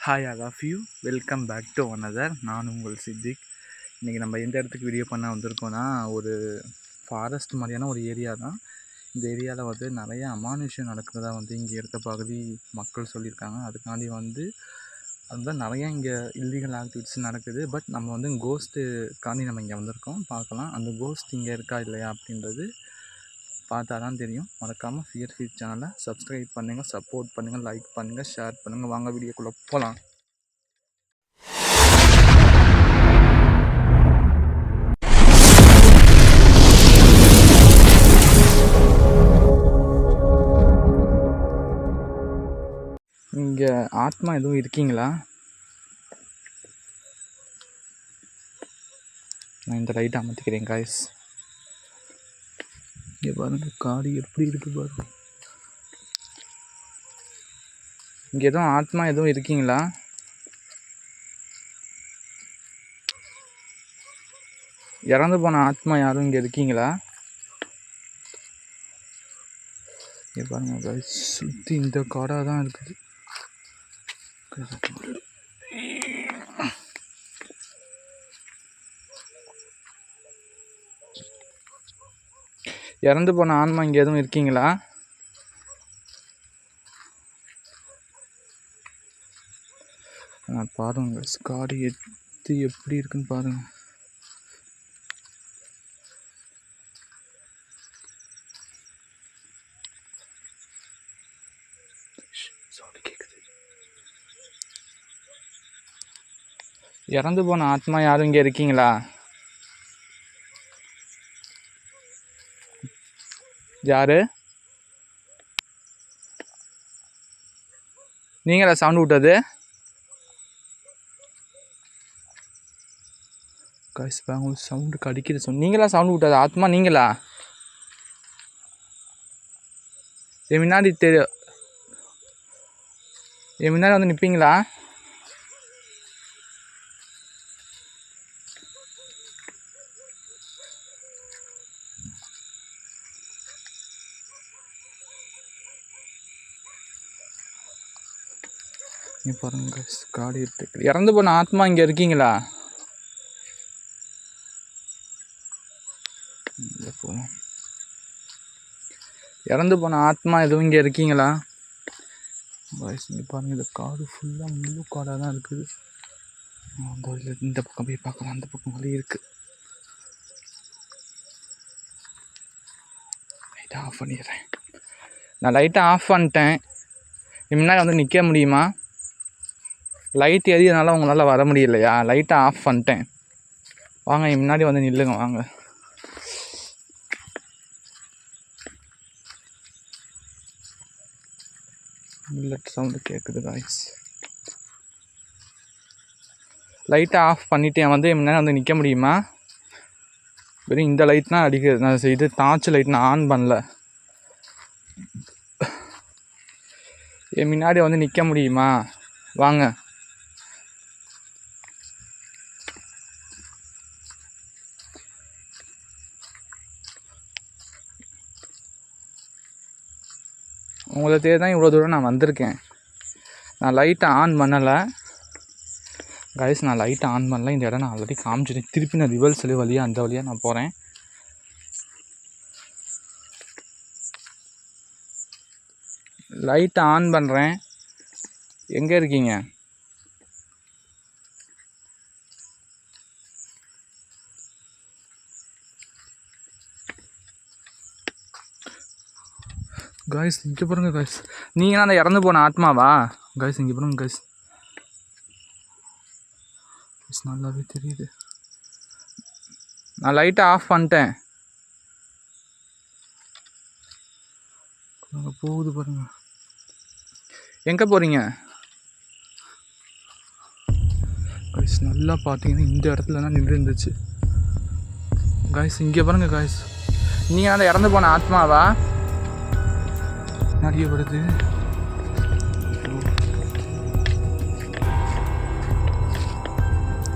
Hi, I love you. Welcome back to another. நான் உங்கள் சித்திக். இன்றைக்கி நம்ம எந்த இடத்துக்கு வீடியோ பண்ண வந்திருக்கோன்னா, ஒரு ஃபாரஸ்ட் மாதிரியான ஒரு ஏரியா தான். இந்த ஏரியாவில் வந்து நிறைய அமானுஷ்யம் நடக்கிறதா இங்கே இருக்க பகுதி மக்கள் சொல்லியிருக்காங்க. அதுக்காண்டி அதுதான் நிறையா இங்கே இல்லீகல் ஆக்டிவிட்டிஸ் நடக்குது. பட் நம்ம கோஸ்ட்டுக்காண்டி நம்ம இங்கே வந்திருக்கோம். பார்க்கலாம் அந்த கோஸ்ட் இங்கே இருக்கா இல்லையா அப்படின்றது பார்த்தா தான் தெரியும். மறக்காமல் ஃபியர் ஃபீட் சேனலை சப்ஸ்கிரைப் பண்ணுங்கள், சப்போர்ட் பண்ணுங்கள், லைக் பண்ணுங்கள், ஷேர் பண்ணுங்கள். வாங்க வீடியோக்குள்ளே போகலாம். இங்கே ஆத்மா எதுவும் இருக்கீங்களா? நான் இந்த லைட்டை அமர்த்திக்கிறேன் காய்ஸ். இங்கே பாருங்க, காடு எப்படி இருக்கு பாருங்க. இங்கே எதுவும் ஆத்மா எதுவும் இருக்கீங்களா? இறந்து போன ஆத்மா யாரும் இங்கே இருக்கீங்களா? இங்கே பாருங்க காய்ஸ், சுற்றி இந்த காடாக தான் இருக்குது. இறந்து போன ஆன்மா இங்கே எதுவும் இருக்கீங்களா? பாருங்க காடு எப்படி இருக்குன்னு பாருங்க. இறந்து போன ஆத்மா யாரும் இங்கே இருக்கீங்களா? யாரு நீங்களா சவுண்ட் விட்டது? காய்ஸ் பாருங்க, சவுண்டு கடிக்கிற சவுண்ட். நீங்களா சவுண்ட் விட்டது? ஆத்மா நீங்களா? என் முன்னாடி என் முன்னாடி வந்து நிற்பீங்களா? இங்கே பாருங்க காடு இருக்கு. இறந்து போன ஆத்மா இங்கே இருக்கீங்களா? போகலாம். இறந்து போன ஆத்மா எதுவும் இங்கே இருக்கீங்களா? இங்கே பாருங்க, இந்த காடு ஃபுல்லாக முழு காடாக தான் இருக்குது. இந்த பக்கம் போய் பார்க்கலாம். அந்த பக்கம் வழி இருக்கு. லைட்டை ஆஃப் பண்ணிடுறேன். நான் லைட்டை ஆஃப் பண்ணிட்டேன். முன்னாடி வந்து நிற்க முடியுமா? லைட் எரியனால உங்களால் வர முடியலையா? லைட்டை ஆஃப் பண்ணிட்டேன். வாங்க என் முன்னாடி வந்து நில்லுங்க. வாங்க. புல்லட் சவுண்டு கேட்குது காய்ஸ். லைட்டை ஆஃப் பண்ணிவிட்டு என் முன்னாடி வந்து நிற்க முடியுமா? வெறும் இந்த லைட்னா அடிக்கிறது. நான் இது டார்ச் லைட் நான் ஆன் பண்ணல. என் முன்னாடி வந்து நிற்க முடியுமா? வாங்க. உங்களை தேடி தான் இவ்வளோ தூரம் நான் வந்திருக்கேன். நான் லைட்டை ஆன் பண்ணலை கைஸ். நான் லைட்டை ஆன் பண்ணல. இந்த இடம் நான் ஆல்ரெடி காமிச்சிட்டேன். திருப்பி நான் ரிவர்ஸ் வழியாக அந்த வழியாக நான் போகிறேன். லைட்டை ஆன் பண்ணுறேன். எங்கே இருக்கீங்க? காய்ஸ் இங்கே பாருங்க காய்ஸ். நீங்கள் அந்த இறந்து போன ஆத்மாவா? காய்ஸ் இங்கே பாருங்க காய்ஸ். நல்லாவே தெரியுது. நான் லைட்டை ஆஃப் பண்ணிட்டேன். போகுது பாருங்க. எங்கே போகிறீங்க? காய்ஸ் நல்லா பார்த்தீங்கன்னா இந்த இடத்துல தான் நின்று இருந்துச்சு. காய்ஸ் இங்கே பாருங்க காய்ஸ். நீங்கள் அந்த இறந்து போன ஆத்மாவா? நிறைய வருது.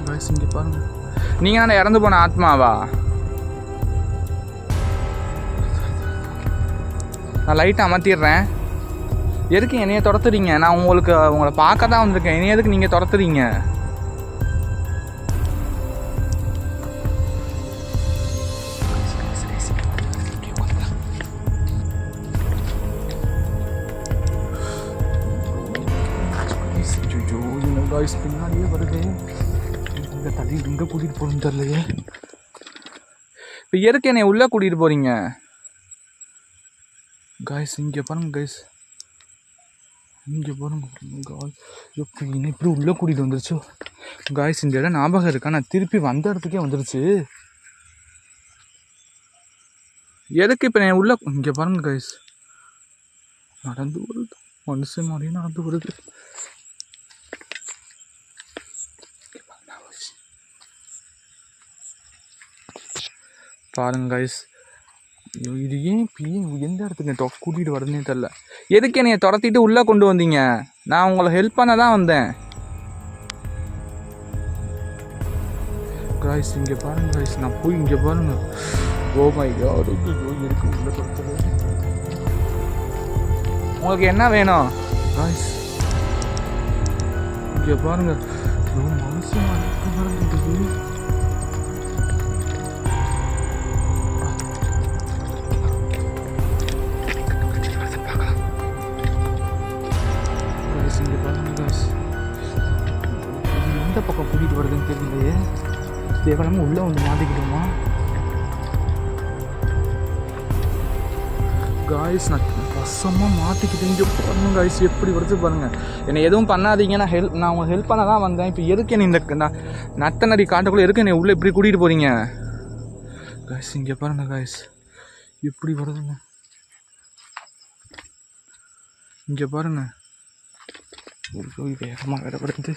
காய்ஸ் இங்கே பாருங்க. நீங்கள் அந்த இறந்து போன ஆத்மாவா? நான் லைட்டை அமர்த்திடுறேன். எதுக்கு என்னைய துரத்துறீங்க? நான் உங்களை பார்க்க தான் வந்திருக்கேன். என்னைய எதுக்கு நீங்கள் துரத்துறீங்க? பின்னாடியே வருது. இந்த தள்ளி எங்கே கூட்டிகிட்டு போகணும்னு தெரியலையே. இப்போ எதுக்கு என்னை உள்ளே கூட்டிகிட்டு போகிறீங்க? காய்ஸ் இங்கே பாருங்க காய்ஸ், இங்கே பாருங்க காய்ஸ். எப்படி இன்னும் இப்படி உள்ளே கூட்டிகிட்டு வந்துருச்சோ காய்ஸ். இந்த இடம் ஞாபகம் இருக்கா? நான் திருப்பி வந்த இடத்துக்கே வந்துருச்சு. எதுக்கு இப்போ நான் உள்ளே இங்கே பாருங்க காய்ஸ், நடந்து வருது மனுஷன் மாதிரியே நடந்து வருது. பாருங்க காய்ஸ், இது ஏன் எந்த இடத்துக்கு கூட்டிகிட்டு வரதுன்னே தெரில. எதுக்கு என்னைய துரத்திட்டு உள்ளே கொண்டு வந்தீங்க? நான் உங்களை ஹெல்ப் பண்ண தான் வந்தேன் காய்ஸ். இங்கே பாருங்க காய்ஸ், நான் போய் இங்கே பாருங்க. ஓ மை காட், இருக்கு உள்ள துரத்துறது. உங்களுக்கு என்ன வேணும் காய்ஸ்? இங்கே பாருங்க, மனுஷன் எந்த பக்கம் கூட்டிகிட்டு வருதுன்னு தெரியலையே. தேவலாமல் உள்ளே வந்து மாட்டிக்கிட்டோமா காய்ஸ்? நான் வசமாக மாட்டிக்கிட்டு இங்கே பாருங்க காய்ஸ், எப்படி வருது பாருங்கள். என்னை எதுவும் பண்ணாதீங்க, நான் உங்களுக்கு ஹெல்ப் பண்ண தான் வந்தேன். இப்போ எதுக்கு என்ன இந்த நத்தநடி காட்டுக்குள்ளே எதுக்கு என்னை உள்ளே இப்படி கூட்டிகிட்டு போகிறீங்க காய்ஸ்? இங்கே பாருங்கள் காய்ஸ், எப்படி வருதுங்க. இங்கே பாருங்க, ஒரு வேகமாக விடப்படுது.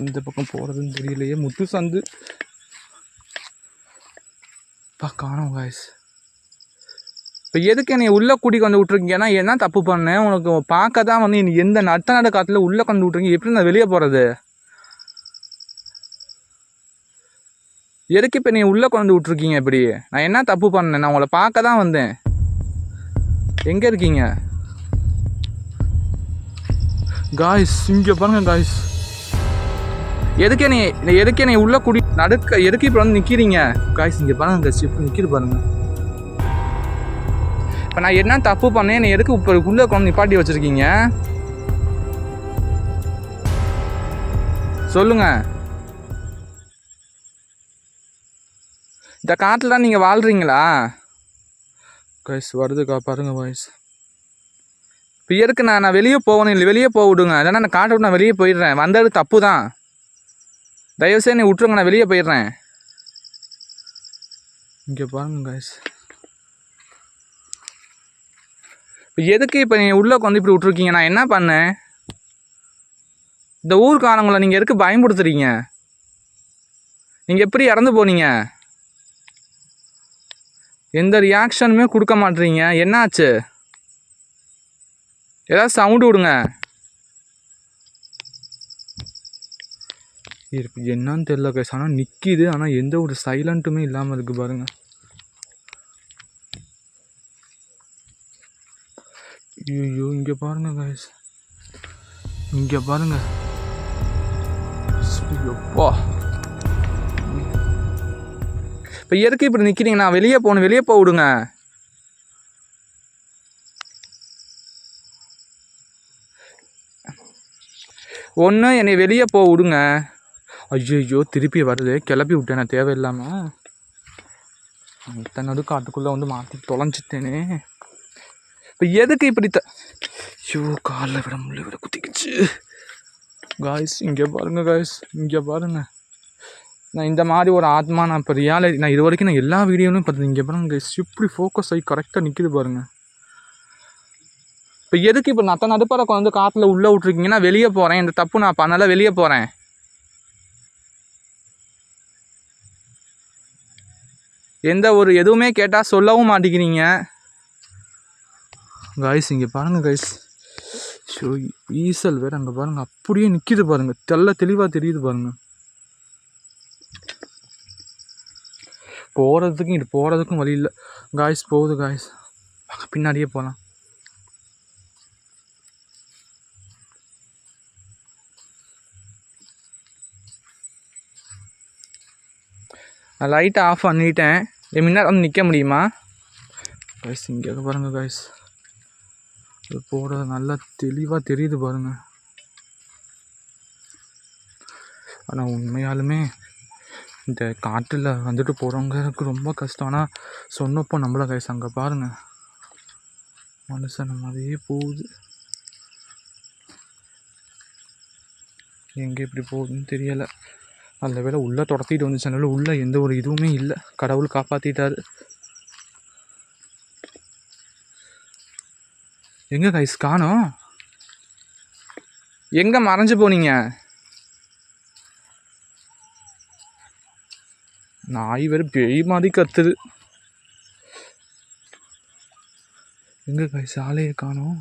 இந்த பக்கம் போகிறதுன்னு தெரியலையே. முத்து சந்து காணோம் காய்ஸ். இப்போ எதுக்கு என்னை உள்ளே கூட்டிகிட்டு வந்து விட்ருக்கீங்கன்னா என்ன தப்பு பண்ணேன்? உனக்கு பார்க்க தான் வந்து நீ எந்த நட்ட காற்றுல உள்ளே கொண்டு விட்ருக்கீங்க. எப்படி நான் வெளியே போகிறது? எதுக்கு இப்போ நீ உள்ளே கொண்டு விட்ருக்கீங்க? இப்படி நான் என்ன தப்பு பண்ணேன்? நான் உங்களை பார்க்க தான் வந்தேன். எங்கே இருக்கீங்க காய்ஸ்? இங்கே பாருங்க காய்ஸ், எதுக்கே நீ உள்ள கூடி நடுக்க எதுக்கு இப்போ வந்து நிற்கிறீங்க காய்ஸ்? இங்கே பாருங்க காய்ஸ், இப்போ நிற்கிது பாருங்க. இப்போ நான் என்ன தப்பு பண்ணேன்? என்னை எதுக்கு இப்போ உள்ளே கொண்டு நிப்பாட்டி வச்சுருக்கீங்க சொல்லுங்க. இந்த காட்டில் தான் நீங்கள் வாழ்கிறீங்களா காய்ஸ்? வருதுக்கா பாருங்க காய்ஸ். இப்போ எதுக்கு நான் வெளியே போகணும்? இல்லை வெளியே போக விடுங்க. அதனால் நான் காட்டை விட்டு நான் வெளியே போயிடுறேன். வந்தது தப்பு தான், தயவுசெய்து நீ விட்டுருங்க, நான் வெளியே போயிடுறேன். இங்கே பாருங்க காய்ஸ், இப்போ எதுக்கு இப்போ நீ உள்ளே வந்து இப்படி விட்ருக்கீங்க? நான் என்ன பண்ணேன்? இந்த ஊருக்காரங்களை நீங்கள் எதுக்கு பயன்படுத்துறீங்க? நீங்கள் எப்படி இறந்து போனீங்க? எந்த ரியாக்ஷனுமே கொடுக்க மாட்டீங்க, என்னாச்சு? ஏதாவது சவுண்டு விடுங்க. என்னன்னு தெரியல கைஸ், ஆனால் நிற்கிது, ஆனால் எந்த ஒரு சைலண்ட்டுமே இல்லாமல் இருக்குது பாருங்க. ஐயோ இங்கே பாருங்க கைஸ், இங்கே பாருங்க. எப்பா இப்போ எதுக்கு இப்படி நிற்கிறீங்க? நான் வெளியே போகணும், வெளியே போக விடுங்க. ஒன்று என்னை வெளியே போக விடுங்க. ஐயோ திருப்பி வருது, கிளப்பி விட்டேன் நான் தேவையில்லாமல். இத்தனை காட்டுக்குள்ளே வந்து மாற்றி தொலைஞ்சிட்டேனே. இப்போ எதுக்கு இப்படி ஐயோ காலில் விட முள்ள விட குத்திக்கிச்சு காய்ஸ். இங்கே பாருங்கள் காய்ஸ், இங்கே பாருங்கள். நான் இந்த மாதிரி ஒரு ஆத்மா, நான் இப்போ ரியாலிட்டி, நான் இது வரைக்கும் நான் எல்லா வீடியோலையும் பார்த்து இங்கே பாருங்க கைஸ், இப்படி ஃபோக்கஸ் ஆகி கரெக்டாக நிற்கிது பாருங்கள். இப்போ எதுக்கு இப்போ நத்த நடுப்பற வந்து காற்றுல உள்ளே விட்ருக்கீங்கன்னா வெளியே போகிறேன், இந்த தப்பு நான் பண்ணலை, வெளியே போகிறேன். எந்த ஒரு எதுவுமே கேட்டால் சொல்லவும் மாட்டேங்கிறீங்க காய்ஸ். இங்கே பாருங்கள் கைஸ், ஷோ ஈசல் வேறு அங்கே பாருங்கள், அப்படியே நிற்கிது பாருங்கள், தெளிவாக தெரியுது பாருங்கள். போகிறதுக்கும் இது போகிறதுக்கும் வழி இல்லை. காய்ஸ் போகுது காய்ஸ், பின்னாடியே போகலாம். லைட்டை ஆஃப் பண்ணிட்டேன். முன்னாடி வந்து நிற்க முடியுமா காய்ஸ்? இங்கே பாருங்கள் காய்ஸ், அது போட நல்லா தெளிவாக தெரியுது பாருங்கள். ஆனால் உண்மையாலுமே இந்த காட்டில் வந்துட்டு போகிறவங்களுக்கு ரொம்ப கஷ்டம். ஆனால் சொன்னப்போ நம்மள காய்ஸ், அங்கே பாருங்கள் மனுஷன் மாதிரியே போகுது. எங்கே இப்படி போகுதுன்னு தெரியலை. அந்த வேலை உள்ளே துரத்திட்டு வந்துச்சனால உள்ளே எந்த ஒரு இதுவுமே இல்லை. கடவுள் காப்பாற்றிட்டாரு. எங்கே கைஸ் காணோம்? எங்கே மறைஞ்சு போனீங்க? நாய் வேறு பேய் மாதிரி கத்துது. எங்கே கைஸ் ஆளையே காணோம்?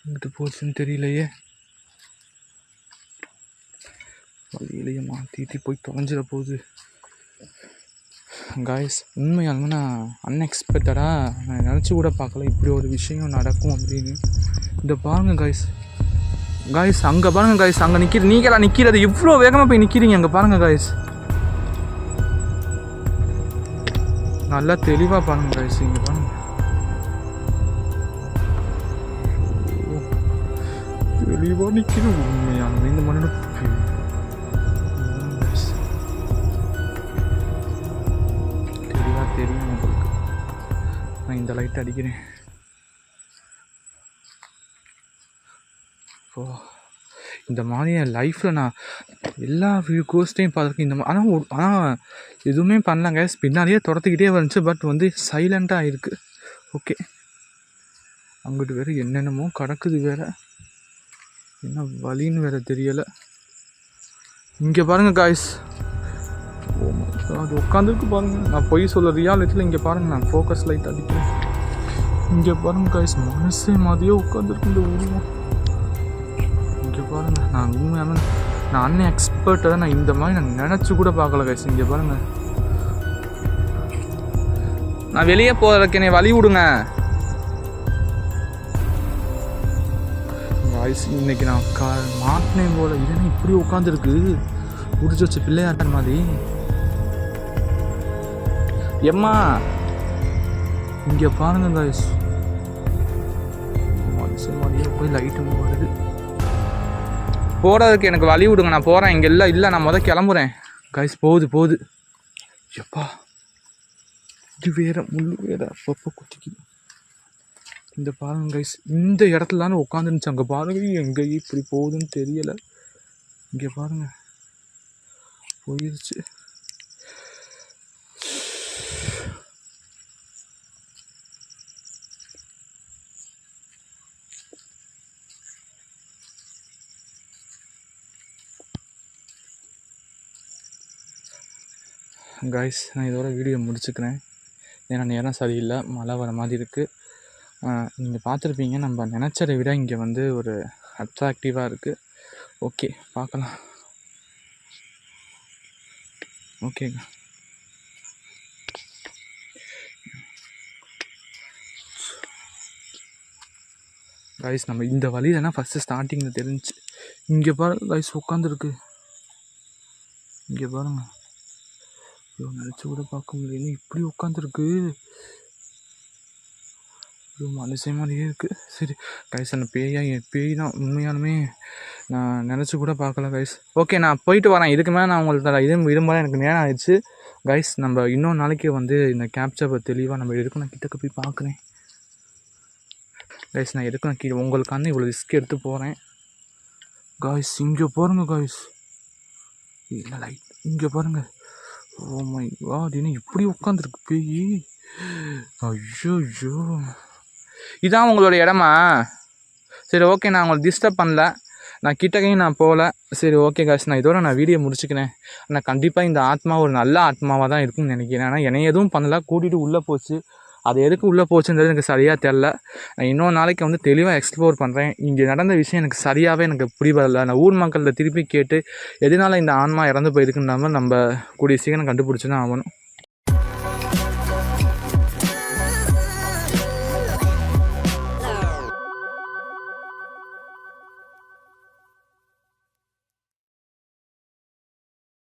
எங்கிட்டு போச்சுன்னு தெரியலையே. வழியிலேயே மாற்றிட்டு போய் தொலைஞ்சிட போகுது காய்ஸ். உண்மையாலுமே நான் அன்எக்ஸ்பெக்டடாக நான் நினச்சி கூட பார்க்கல இப்படி ஒரு விஷயம் நடக்கும் அப்படின்னு. இந்த பாருங்கள் காய்ஸ், காய்ஸ் அங்கே பாருங்கள் காய்ஸ், அங்கே நிற்கிது. நீங்களா நிற்கிறது இவ்வளோ வேகமாக போய் நிற்கிறீங்க? அங்கே பாருங்கள் காய்ஸ், நல்லா தெளிவாக பாருங்கள் காய்ஸ். இங்கே பாருங்கள், தெளிவாக நிற்கிது. உண்மையாலுமே இந்த மண்ணு தெரியும் உங்களுக்கு. நான் இந்த லைட் அடிக்கிறேன். ஓ, இந்த மாதிரி என் லைஃப்பில் நான் எல்லா கோஸ்ட்டையும் பார்த்துருக்கேன். இந்த மாதிரி ஆனால் எதுவுமே பண்ணலங்க. பின்னாடியே துரத்துக்கிட்டே வந்துச்சு. பட் வந்து சைலண்ட்டாக ஆகிருக்கு. ஓகே, அங்கிட்டு வேறு என்னென்னமோ கிடக்குது வேறு. என்ன வழின்னு வேறு தெரியலை. இங்கே பாருங்கள் காய்ஸ், அது உட்காந்துருக்கு பாருங்கள். நான் போய் சொல்ல ரியாலிட்டியில் இங்கே பாருங்கள், நான் ஃபோக்கஸ் லைட் அடிக்கிறேன். இங்கே பாருங்கள் காய்ஸ், மனசே மாதிரியே உட்காந்துருக்கு இந்த உருவம். இங்கே பாருங்கள், நான் உண்மையான நான் அன்எக்ஸ்பெக்டாக நான் இந்த மாதிரி நான் நினச்சி கூட பார்க்கல காய்ஸ். இங்கே பாருங்கள், நான் வெளியே போகிறதுக்கு என்னை வழி விடுங்க காய்ஸ். இன்னைக்கு நான் மாட்டினேன் போல. இதே இப்படி உட்காந்துருக்கு உடிச்சு வச்ச பிள்ளையாட்ட மாதிரி. எம்மா இங்கே பாருங்க காய்ஸ், மாதிரியே போய் லைட்டு வருது. போகிறதுக்கு எனக்கு வழி விடுங்க, நான் போகிறேன். இங்கே இல்லை நான் கிளம்புறேன் காய்ஸ். போகுது. எப்பா இது வேற முள்ளு வேற அப்பப்போ குத்திக்குது. இந்த பாருங்க கைஸ், இந்த இடத்துல தானே உட்காந்துருந்துச்சு. அங்கே பாருங்க எங்கே இப்படி போகுதுன்னு தெரியலை. இங்கே பாருங்க போயிடுச்சு. கைஸ், நான் இதோட வீடியோ முடிச்சுக்கிறேன். ஏன்னா நேரம் சரியில்லை, மழை வர மாதிரி இருக்குது. நீங்கள் பார்த்துருப்பீங்க, நம்ம நினச்சதை விட இங்கே வந்து ஒரு அட்ராக்டிவாக இருக்குது. ஓகே, பார்க்கலாம். ஓகேங்க கைஸ், நம்ம இந்த வழி தானே ஃபஸ்ட்டு ஸ்டார்டிங்கில் தெரிஞ்சிச்சு. இங்கே பாருங்க கைஸ் உட்காந்துருக்கு. இங்கே பாருங்க, நினச்சி கூட பார்க்க முடியல இப்படி உட்காந்துருக்கு. மனுஷன் மாதிரியே இருக்குது. சரி கைஸ், அந்த பேய் தான் உண்மையாலுமே நான் நினச்சி கூட பார்க்கல கைஸ். ஓகே, நான் போயிட்டு வரேன். இதுக்கு மேலே நான் உங்கள்கிட்ட விரும்பல, எனக்கு நேரம் ஆயிடுச்சு கைஸ். நம்ம இன்னொரு நாளைக்கு வந்து இந்த கேப்சர் தெளிவாக நம்ம எடுக்க நான் கிட்டக்க போய் பார்க்குறேன் கைஸ். நான் எடுக்க உங்களுக்கான இவ்வளோ ரிஸ்க் எடுத்து போகிறேன் கைஸ். இங்கே பாருங்க கைஸ், இல்லை லைட் இங்கே பாருங்க. ஓ மை காட், என்ன இப்படி உட்காந்துருக்கு பேய். ஐயோ, இதான் உங்களோட இடமா? சரி ஓகே, நான் உங்களை டிஸ்டர்ப் பண்ணல, நான் கிட்டக்கையும் நான் போகல. சரி ஓகே காய்ஸ், நான் இதோட நான் வீடியோ முடிச்சுக்கிறேன். ஆனால் கண்டிப்பாக இந்த ஆத்மா ஒரு நல்ல ஆத்மாவாக தான் இருக்கும்னு நினைக்கிறேன். ஆனால் என்னை எதுவும் பண்ணல, கூட்டிகிட்டு உள்ளே போச்சு. அது எதுக்கு உள்ளே போச்சுன்றது எனக்கு சரியாக தெரில. நான் இன்னொரு நாளைக்கு வந்து தெளிவாக எக்ஸ்ப்ளோர் பண்ணுறேன். இங்கே நடந்த விஷயம் எனக்கு சரியாகவே எனக்கு புரியல. நான் ஊர் மக்கள்கிட்ட திருப்பி கேட்டு எதனால் இந்த ஆன்மா இறந்து போயிருக்குன்னு நம்ம கூடிய சீக்கிரம் கண்டுபிடிச்சி தான் ஆகணும்.